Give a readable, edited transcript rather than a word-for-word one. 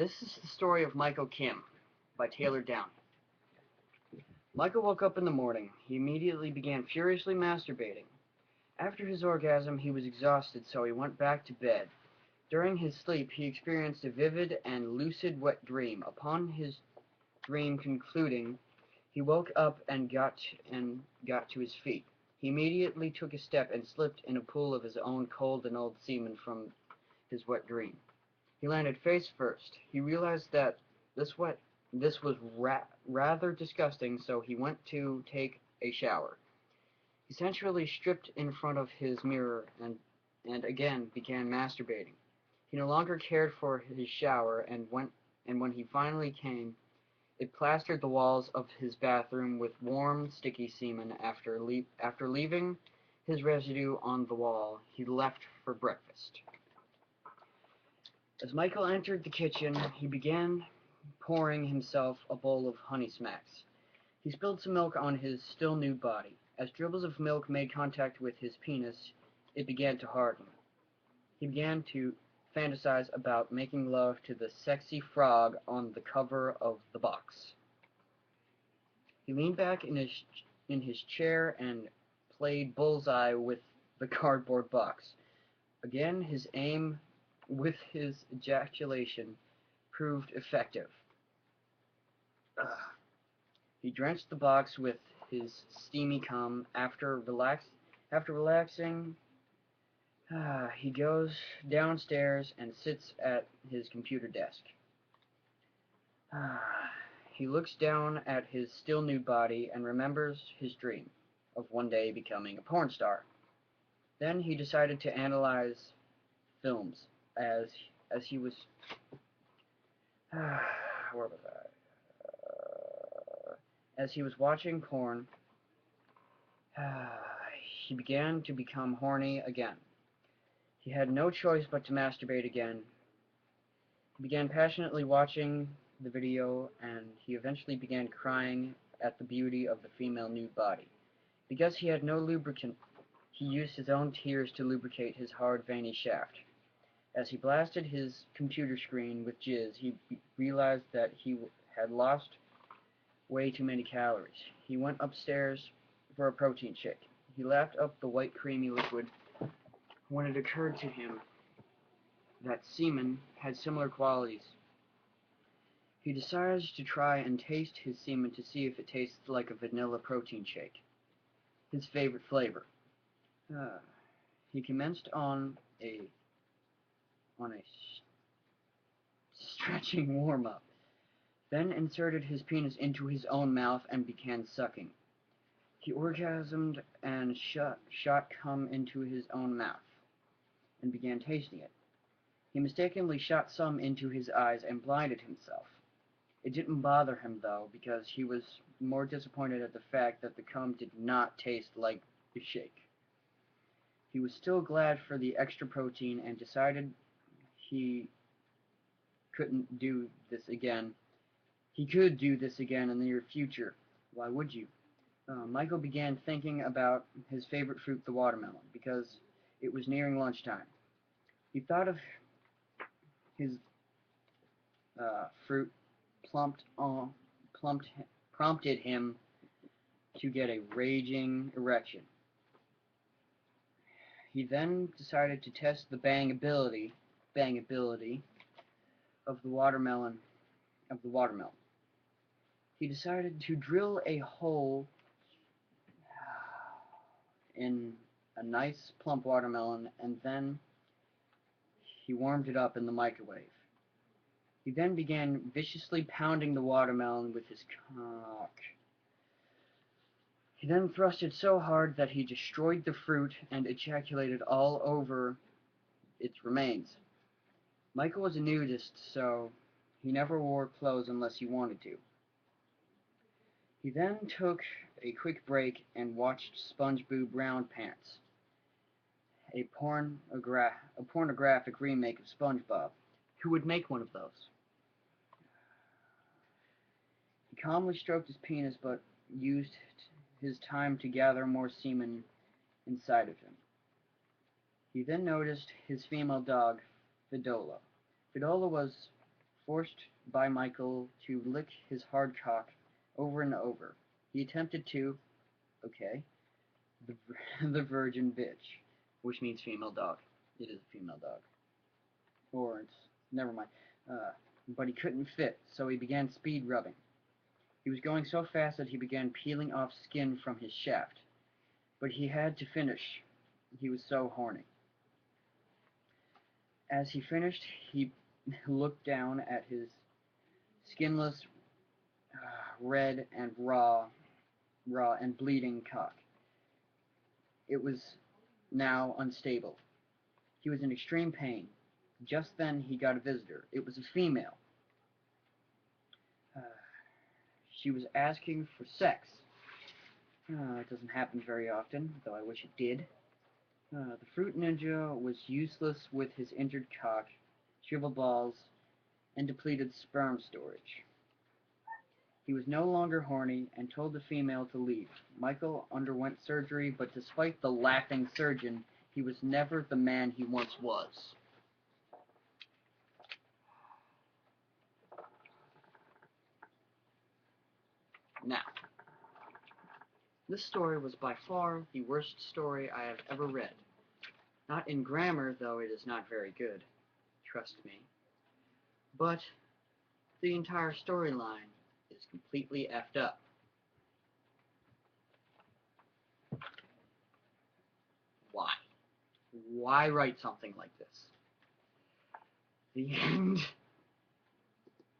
This is the story of Michael Kim by Taylor Downey. Michael woke up in the morning. He immediately began furiously masturbating. After his orgasm, he was exhausted, so he went back to bed. During his sleep, he experienced a vivid and lucid wet dream. Upon his dream concluding, he woke up and got to his feet. He immediately took a step and slipped in a pool of his own cold and old semen from his wet dream. He landed face first. He realized that this was rather disgusting, so he went to take a shower. He sensually stripped in front of his mirror and again began masturbating. He no longer cared for his shower, and when he finally came, it plastered the walls of his bathroom with warm, sticky semen. After leaving his residue on the wall, he left for breakfast. As Michael entered the kitchen, he began pouring himself a bowl of Honey Smacks. He spilled some milk on his still nude body. As dribbles of milk made contact with his penis, it began to harden. He began to fantasize about making love to the sexy frog on the cover of the box. He leaned back in his chair and played bullseye with the cardboard box. Again, his aim with his ejaculation proved effective. He drenched the box with his steamy cum. After relaxing, he goes downstairs and sits at his computer desk. He looks down at his still nude body and remembers his dream of one day becoming a porn star. Then he decided to analyze films as he was where was I? As he was watching porn, he began to become horny again. He had no choice but to masturbate again. He began passionately watching the video, and he eventually began crying at the beauty of the female nude body. Because he had no lubricant, he used his own tears to lubricate his hard, veiny shaft. As he blasted his computer screen with jizz, he realized that he had lost way too many calories. He went upstairs for a protein shake. He lapped up the white creamy liquid when it occurred to him that semen had similar qualities. He decided to try and taste his semen to see if it tasted like a vanilla protein shake, his favorite flavor. He commenced on a stretching warm-up, then inserted his penis into his own mouth and began sucking. He orgasmed and shot cum into his own mouth and began tasting it. He mistakenly shot some into his eyes and blinded himself. It didn't bother him, though, because he was more disappointed at the fact that the cum did not taste like the shake. He was still glad for the extra protein and decided he couldn't do this again. He could do this again in the near future. Why would you? Michael began thinking about his favorite fruit, the watermelon, because it was nearing lunchtime. He thought of his fruit prompted him to get a raging erection. He then decided to test the bangability of the watermelon. He decided to drill a hole in a nice plump watermelon, and then he warmed it up in the microwave. He then began viciously pounding the watermelon with his cock. He then thrust it so hard that he destroyed the fruit and ejaculated all over its remains. Michael was a nudist, so he never wore clothes unless he wanted to. He then took a quick break and watched SpongeBob Round Pants, a pornographic remake of SpongeBob. Who would make one of those? He calmly stroked his penis, but used his time to gather more semen inside of him. He then noticed his female dog, Fidola. Fidola was forced by Michael to lick his hard cock over and over. He attempted to, okay, the, the virgin bitch, which means female dog. It is a female dog. Or it's, never mind. But he couldn't fit, so he began speed rubbing. He was going so fast that he began peeling off skin from his shaft. But he had to finish. He was so horny. As he finished, he looked down at his skinless, red and raw and bleeding cock. It was now unstable. He was in extreme pain. Just then he got a visitor. It was a female. She was asking for sex. It doesn't happen very often, though I wish it did. The fruit ninja was useless with his injured cock, shriveled balls, and depleted sperm storage. He was no longer horny and told the female to leave. Michael underwent surgery, but despite the laughing surgeon, he was never the man he once was. Now, this story was by far the worst story I have ever read. Not in grammar, though it is not very good, trust me. But the entire storyline is completely effed up. Why? Why write something like this? The end